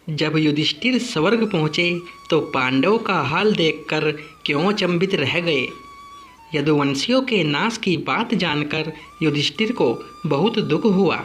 जब युधिष्ठिर स्वर्ग पहुँचे तो पांडवों का हाल देखकर क्यों अचंभित रह गए। यदुवंशियों के नाश की बात जानकर युधिष्ठिर को बहुत दुख हुआ।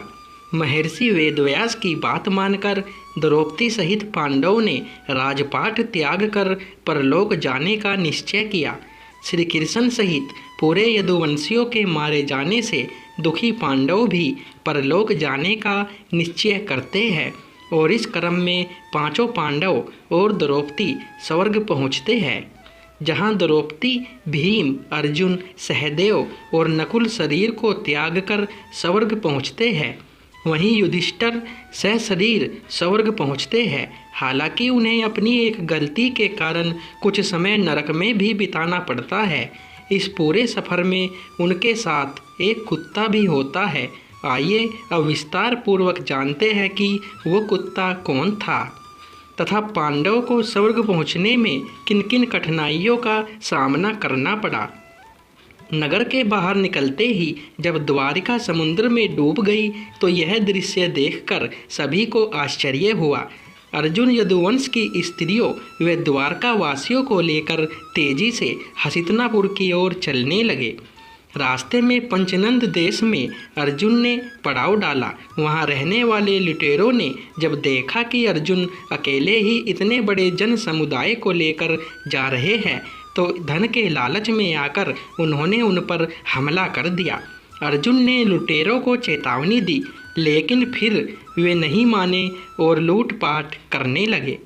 महर्षि वेदव्यास की बात मानकर द्रौपदी सहित पांडवों ने राजपाट त्याग कर परलोक जाने का निश्चय किया। श्री कृष्ण सहित पूरे यदुवंशियों के मारे जाने से दुखी पांडव भी परलोक जाने का निश्चय करते हैं और इस क्रम में पांचों पांडव और द्रौपदी स्वर्ग पहुँचते हैं, जहाँ द्रौपदी भीम, अर्जुन, सहदेव और नकुल शरीर को त्याग कर स्वर्ग पहुँचते हैं। वहीं युधिष्ठिर सशरीर स्वर्ग पहुँचते हैं। हालांकि उन्हें अपनी एक गलती के कारण कुछ समय नरक में भी बिताना पड़ता है। इस पूरे सफ़र में उनके साथ एक कुत्ता भी होता है। आइए अब विस्तार पूर्वक जानते हैं कि वो कुत्ता कौन था तथा पांडवों को स्वर्ग पहुंचने में किन किन कठिनाइयों का सामना करना पड़ा। नगर के बाहर निकलते ही जब द्वारिका समुद्र में डूब गई तो यह दृश्य देखकर सभी को आश्चर्य हुआ। अर्जुन यदुवंश की स्त्रियों व द्वारका वासियों को लेकर तेजी से हसितनापुर की ओर चलने लगे। रास्ते में पंचनंद देश में अर्जुन ने पड़ाव डाला। वहां रहने वाले लुटेरों ने जब देखा कि अर्जुन अकेले ही इतने बड़े जन समुदाय को लेकर जा रहे हैं तो धन के लालच में आकर उन्होंने उन पर हमला कर दिया। अर्जुन ने लुटेरों को चेतावनी दी, लेकिन फिर वे नहीं माने और लूटपाट करने लगे।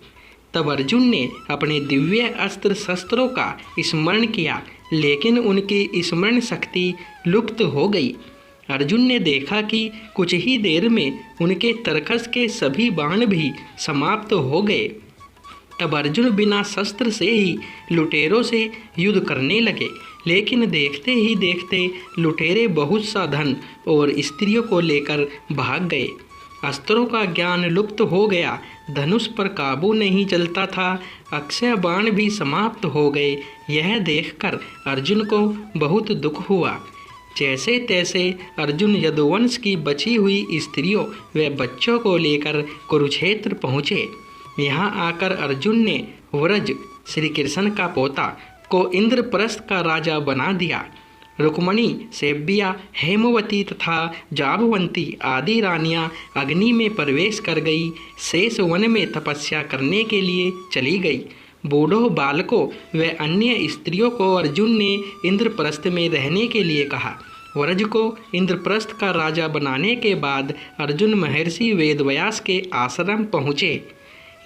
तब अर्जुन ने अपने दिव्य अस्त्र शस्त्रों का स्मरण किया, लेकिन उनकी स्मरण शक्ति लुप्त हो गई। अर्जुन ने देखा कि कुछ ही देर में उनके तरकस के सभी बाण भी समाप्त हो गए। तब अर्जुन बिना शस्त्र से ही लुटेरों से युद्ध करने लगे, लेकिन देखते ही देखते लुटेरे बहुत सा धन और स्त्रियों को लेकर भाग गए। अस्त्रों का ज्ञान लुप्त हो गया, धनुष पर काबू नहीं चलता था, अक्षय बाण भी समाप्त हो गए। यह देखकर अर्जुन को बहुत दुख हुआ। जैसे तैसे अर्जुन यदुवंश की बची हुई स्त्रियों व बच्चों को लेकर कुरुक्षेत्र पहुँचे। यहाँ आकर अर्जुन ने व्रज श्री कृष्ण का पोता को इंद्रप्रस्थ का राजा बना दिया। रुक्मणी, सेव्या, हेमवती तथा जाबवंती आदि रानियां अग्नि में प्रवेश कर गई। शेष वन में तपस्या करने के लिए चली गई। बूढ़ों, बालकों व अन्य स्त्रियों को अर्जुन ने इंद्रप्रस्थ में रहने के लिए कहा। व्रज को इंद्रप्रस्थ का राजा बनाने के बाद अर्जुन महर्षि वेदव्यास के आश्रम पहुँचे।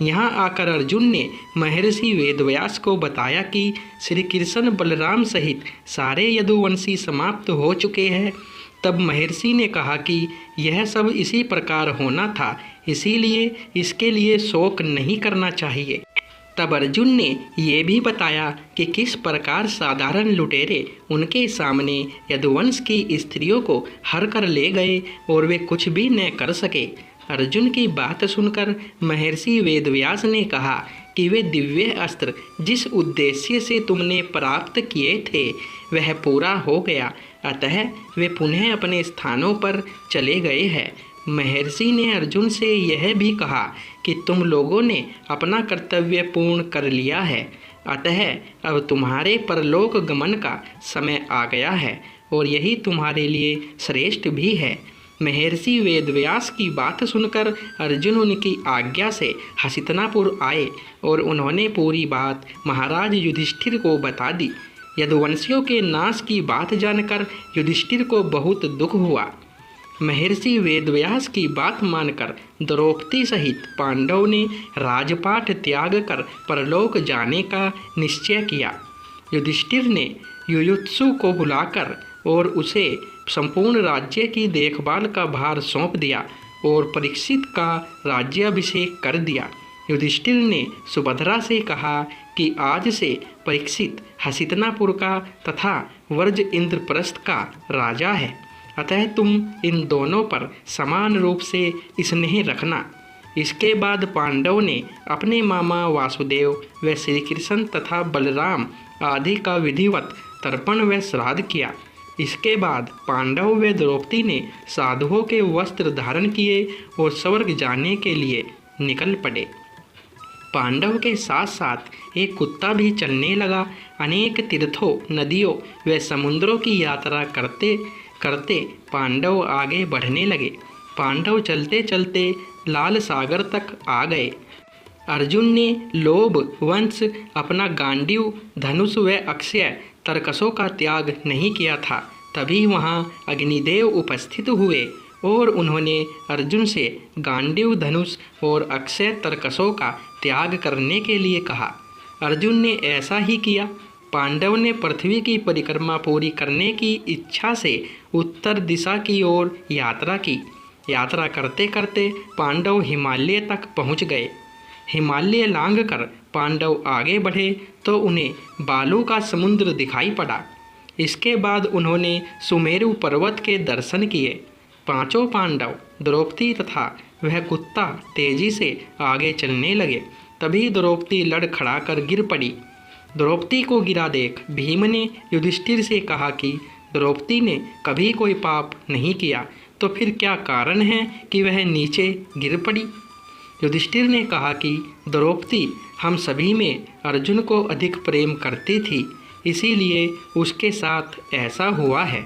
यहाँ आकर अर्जुन ने महर्षि वेदव्यास को बताया कि श्री कृष्ण बलराम सहित सारे यदुवंशी समाप्त हो चुके हैं। तब महर्षि ने कहा कि यह सब इसी प्रकार होना था, इसीलिए इसके लिए शोक नहीं करना चाहिए। तब अर्जुन ने ये भी बताया कि किस प्रकार साधारण लुटेरे उनके सामने यदुवंश की स्त्रियों को हर कर ले गए और वे कुछ भी न कर सके। अर्जुन की बात सुनकर महर्षि वेदव्यास ने कहा कि वे दिव्य अस्त्र जिस उद्देश्य से तुमने प्राप्त किए थे वह पूरा हो गया, अतः वे पुनः अपने स्थानों पर चले गए हैं। महर्षि ने अर्जुन से यह भी कहा कि तुम लोगों ने अपना कर्तव्य पूर्ण कर लिया है, अतः अब तुम्हारे परलोक गमन का समय आ गया है और यही तुम्हारे लिए श्रेष्ठ भी है। महर्षि वेदव्यास की बात सुनकर अर्जुन उनकी आज्ञा से हसितनापुर आए और उन्होंने पूरी बात महाराज युधिष्ठिर को बता दी। यदुवंशियों के नाश की बात जानकर युधिष्ठिर को बहुत दुख हुआ। महर्षि वेदव्यास की बात मानकर द्रौपदी सहित पांडव ने राजपाट त्याग कर परलोक जाने का निश्चय किया। युधिष्ठिर ने युयुत्सु को बुलाकर और उसे संपूर्ण राज्य की देखभाल का भार सौंप दिया और परीक्षित का राज्याभिषेक कर दिया। युधिष्ठिर ने सुभद्रा से कहा कि आज से परीक्षित हसितनापुर का तथा व्रज इंद्रप्रस्थ का राजा है, अतः तुम इन दोनों पर समान रूप से स्नेह रखना। इसके बाद पांडव ने अपने मामा वासुदेव व श्री कृष्ण तथा बलराम आदि का विधिवत तर्पण व श्राद्ध किया। इसके बाद पांडव व द्रौपदी ने साधुओं के वस्त्र धारण किए और स्वर्ग जाने के लिए निकल पड़े। पांडव के साथ साथ एक कुत्ता भी चलने लगा। अनेक तीर्थों, नदियों व समुद्रों की यात्रा करते करते पांडव आगे बढ़ने लगे। पांडव चलते चलते लाल सागर तक आ गए। अर्जुन ने लोभ, वंश, अपना गांडीव, धनुष व अक्षय तरकसों का त्याग नहीं किया था। तभी वहाँ अग्निदेव उपस्थित हुए और उन्होंने अर्जुन से गांडीव, धनुष और अक्षय तरकसों का त्याग करने के लिए कहा। अर्जुन ने ऐसा ही किया। पांडव ने पृथ्वी की परिक्रमा पूरी करने की इच्छा से उत्तर दिशा की ओर यात्रा की। यात्रा करते करते पांडव हिमालय तक पहुँच गए। हिमालय लांघकर पांडव आगे बढ़े तो उन्हें बालू का समुद्र दिखाई पड़ा। इसके बाद उन्होंने सुमेरु पर्वत के दर्शन किए। पांचों पांडव, द्रौपदी तथा वह कुत्ता तेजी से आगे चलने लगे। तभी द्रौपदी लड़खड़ाकर गिर पड़ी। द्रौपदी को गिरा देख भीम ने युधिष्ठिर से कहा कि द्रौपदी ने कभी कोई पाप नहीं किया, तो फिर क्या कारण है कि वह नीचे गिर पड़ी। युधिष्ठिर ने कहा कि द्रौपदी हम सभी में अर्जुन को अधिक प्रेम करती थी, इसीलिए उसके साथ ऐसा हुआ है।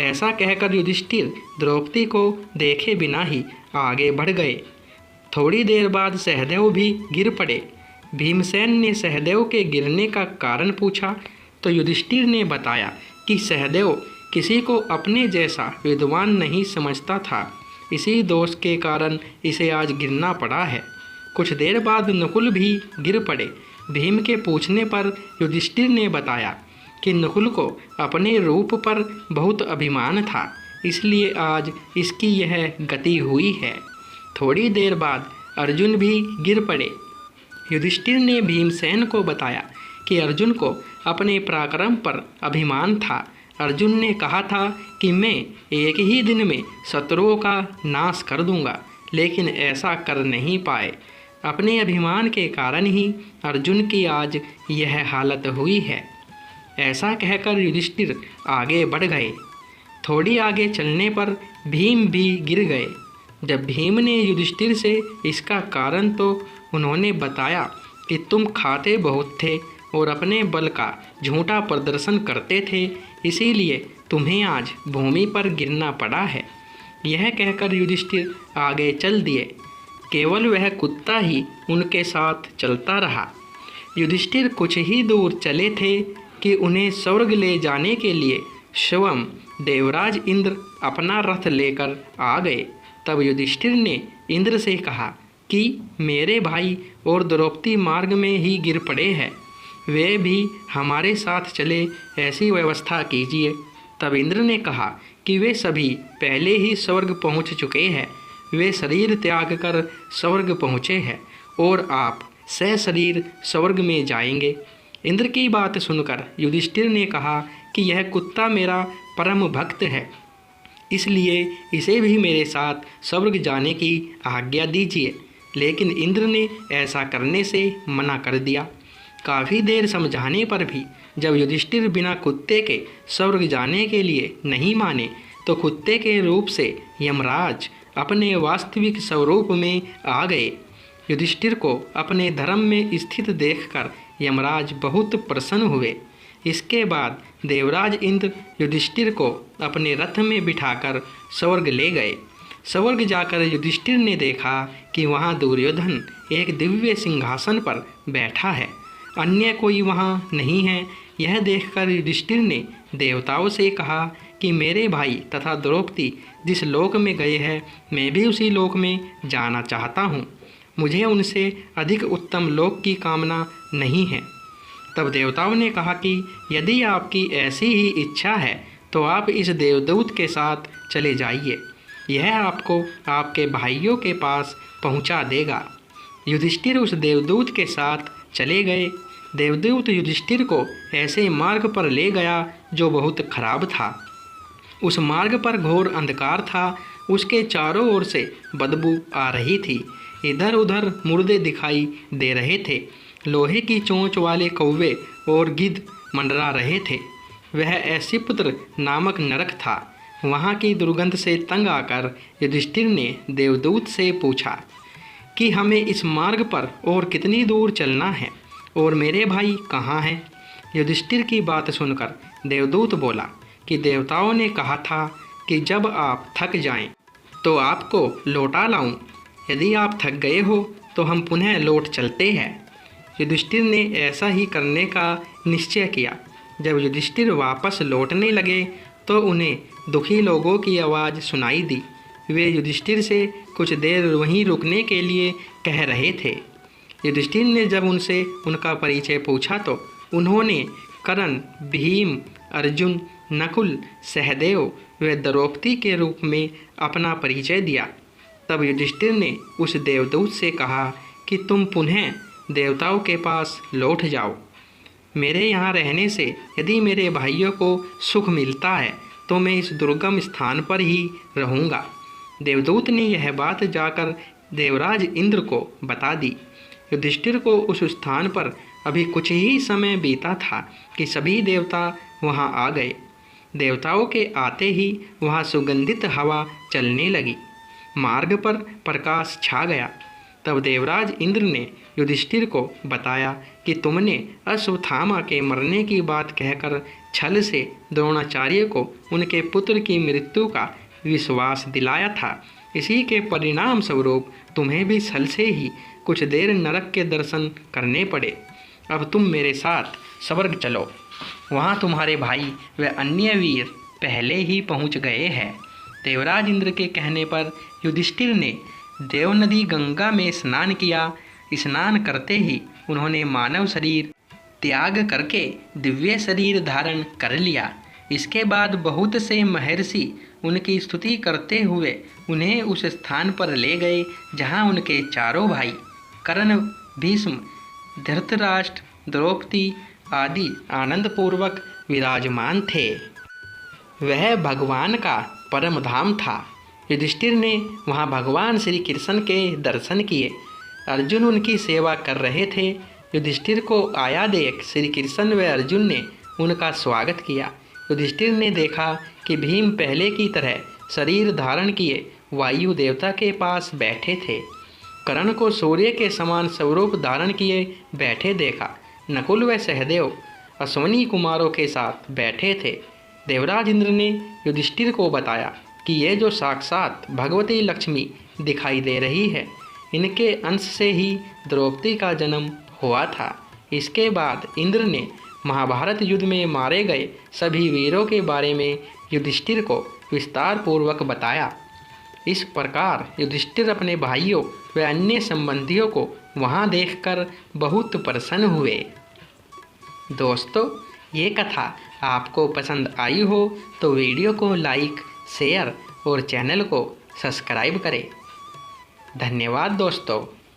ऐसा कहकर युधिष्ठिर द्रौपदी को देखे बिना ही आगे बढ़ गए। थोड़ी देर बाद सहदेव भी गिर पड़े। भीमसेन ने सहदेव के गिरने का कारण पूछा तो युधिष्ठिर ने बताया कि सहदेव किसी को अपने जैसा विद्वान नहीं समझता था, इसी दोष के कारण इसे आज गिरना पड़ा है। कुछ देर बाद नकुल भी गिर पड़े। भीम के पूछने पर युधिष्ठिर ने बताया कि नकुल को अपने रूप पर बहुत अभिमान था, इसलिए आज इसकी यह गति हुई है। थोड़ी देर बाद अर्जुन भी गिर पड़े। युधिष्ठिर ने भीमसेन को बताया कि अर्जुन को अपने पराक्रम पर अभिमान था। अर्जुन ने कहा था कि मैं एक ही दिन में शत्रुओं का नाश कर दूंगा, लेकिन ऐसा कर नहीं पाए। अपने अभिमान के कारण ही अर्जुन की आज यह हालत हुई है। ऐसा कहकर युधिष्ठिर आगे बढ़ गए। थोड़ी आगे चलने पर भीम भी गिर गए। जब भीम ने युधिष्ठिर से इसका कारण तो उन्होंने बताया कि तुम खाते बहुत थे और अपने बल का झूठा प्रदर्शन करते थे, इसीलिए तुम्हें आज भूमि पर गिरना पड़ा है। यह कहकर युधिष्ठिर आगे चल दिए। केवल वह कुत्ता ही उनके साथ चलता रहा। युधिष्ठिर कुछ ही दूर चले थे कि उन्हें स्वर्ग ले जाने के लिए स्वयं देवराज इंद्र अपना रथ लेकर आ गए। तब युधिष्ठिर ने इंद्र से कहा कि मेरे भाई और द्रौपदी मार्ग में ही गिर पड़े हैं, वे भी हमारे साथ चले, ऐसी व्यवस्था कीजिए। तब इंद्र ने कहा कि वे सभी पहले ही स्वर्ग पहुंच चुके हैं, वे शरीर त्याग कर स्वर्ग पहुँचे हैं और आप सशरीर स्वर्ग में जाएंगे। इंद्र की बात सुनकर युधिष्ठिर ने कहा कि यह कुत्ता मेरा परम भक्त है, इसलिए इसे भी मेरे साथ स्वर्ग जाने की आज्ञा दीजिए। लेकिन इंद्र ने ऐसा करने से मना कर दिया। काफ़ी देर समझाने पर भी जब युधिष्ठिर बिना कुत्ते के स्वर्ग जाने के लिए नहीं माने, तो कुत्ते के रूप से यमराज अपने वास्तविक स्वरूप में आ गए। युधिष्ठिर को अपने धर्म में स्थित देखकर यमराज बहुत प्रसन्न हुए। इसके बाद देवराज इंद्र युधिष्ठिर को अपने रथ में बिठाकर स्वर्ग ले गए। स्वर्ग जाकर युधिष्ठिर ने देखा कि वहाँ दुर्योधन एक दिव्य सिंहासन पर बैठा है, अन्य कोई वहाँ नहीं है। यह देखकर युधिष्ठिर ने देवताओं से कहा कि मेरे भाई तथा द्रौपदी जिस लोक में गए हैं, मैं भी उसी लोक में जाना चाहता हूँ। मुझे उनसे अधिक उत्तम लोक की कामना नहीं है। तब देवताओं ने कहा कि यदि आपकी ऐसी ही इच्छा है तो आप इस देवदूत के साथ चले जाइए, यह आपको आपके भाइयों के पास पहुंचा देगा। युधिष्ठिर उस देवदूत के साथ चले गए। देवदूत युधिष्ठिर को ऐसे मार्ग पर ले गया जो बहुत खराब था। उस मार्ग पर घोर अंधकार था, उसके चारों ओर से बदबू आ रही थी। इधर उधर मुर्दे दिखाई दे रहे थे। लोहे की चोंच वाले कौवे और गिद्ध मंडरा रहे थे। वह ऐसिपुत्र नामक नरक था। वहाँ की दुर्गंध से तंग आकर युधिष्ठिर ने देवदूत से पूछा कि हमें इस मार्ग पर और कितनी दूर चलना है और मेरे भाई कहाँ हैं। युधिष्ठिर की बात सुनकर देवदूत बोला कि देवताओं ने कहा था कि जब आप थक जाएं तो आपको लौटा लाऊं। यदि आप थक गए हो तो हम पुनः लौट चलते हैं। युधिष्ठिर ने ऐसा ही करने का निश्चय किया। जब युधिष्ठिर वापस लौटने लगे तो उन्हें दुखी लोगों की आवाज़ सुनाई दी। वे युधिष्ठिर से कुछ देर वहीं रुकने के लिए कह रहे थे। युधिष्ठिर ने जब उनसे उनका परिचय पूछा तो उन्होंने कर्ण, भीम, अर्जुन, नकुल, सहदेव व द्रौपदी के रूप में अपना परिचय दिया। तब युधिष्ठिर ने उस देवदूत से कहा कि तुम पुनः देवताओं के पास लौट जाओ। मेरे यहाँ रहने से यदि मेरे भाइयों को सुख मिलता है तो मैं इस दुर्गम स्थान पर ही रहूँगा। देवदूत ने यह बात जाकर देवराज इंद्र को बता दी। युधिष्ठिर को उस स्थान पर अभी कुछ ही समय बीता था कि सभी देवता वहां आ गए। देवताओं के आते ही वहां सुगंधित हवा चलने लगी। मार्ग पर प्रकाश छा गया। तब देवराज इंद्र ने युधिष्ठिर को बताया कि तुमने अश्वत्थामा के मरने की बात कहकर छल से द्रोणाचार्य को उनके पुत्र की मृत्यु का विश्वास दिलाया था। इसी के परिणाम स्वरूप तुम्हें भी छल से ही कुछ देर नरक के दर्शन करने पड़े। अब तुम मेरे साथ स्वर्ग चलो, वहाँ तुम्हारे भाई व अन्य वीर पहले ही पहुँच गए हैं। देवराज इंद्र के कहने पर युधिष्ठिर ने देवनदी गंगा में स्नान किया। स्नान करते ही उन्होंने मानव शरीर त्याग करके दिव्य शरीर धारण कर लिया। इसके बाद बहुत से महर्षि उनकी स्तुति करते हुए उन्हें उस स्थान पर ले गए जहाँ उनके चारों भाई कर्ण, भीष्म, धृतराष्ट्र, द्रौपदी आदि आनंदपूर्वक विराजमान थे। वह भगवान का परम धाम था। युधिष्ठिर ने वहाँ भगवान श्री कृष्ण के दर्शन किए। अर्जुन उनकी सेवा कर रहे थे। युधिष्ठिर को आया देख श्री कृष्ण व अर्जुन ने उनका स्वागत किया। युधिष्ठिर ने देखा कि भीम पहले की तरह शरीर धारण किए वायु देवता के पास बैठे थे। कर्ण को सूर्य के समान स्वरूप धारण किए बैठे देखा। नकुल व सहदेव अश्वनी कुमारों के साथ बैठे थे। देवराज इंद्र ने युधिष्ठिर को बताया कि ये जो साक्षात भगवती लक्ष्मी दिखाई दे रही है, इनके अंश से ही द्रौपदी का जन्म हुआ था। इसके बाद इंद्र ने महाभारत युद्ध में मारे गए सभी वीरों के बारे में युधिष्ठिर को विस्तार पूर्वक बताया। इस प्रकार युधिष्ठिर अपने भाइयों व अन्य संबंधियों को वहां देखकर बहुत प्रसन्न हुए। दोस्तों, ये कथा आपको पसंद आई हो तो वीडियो को लाइक, शेयर और चैनल को सब्सक्राइब करें। धन्यवाद दोस्तों।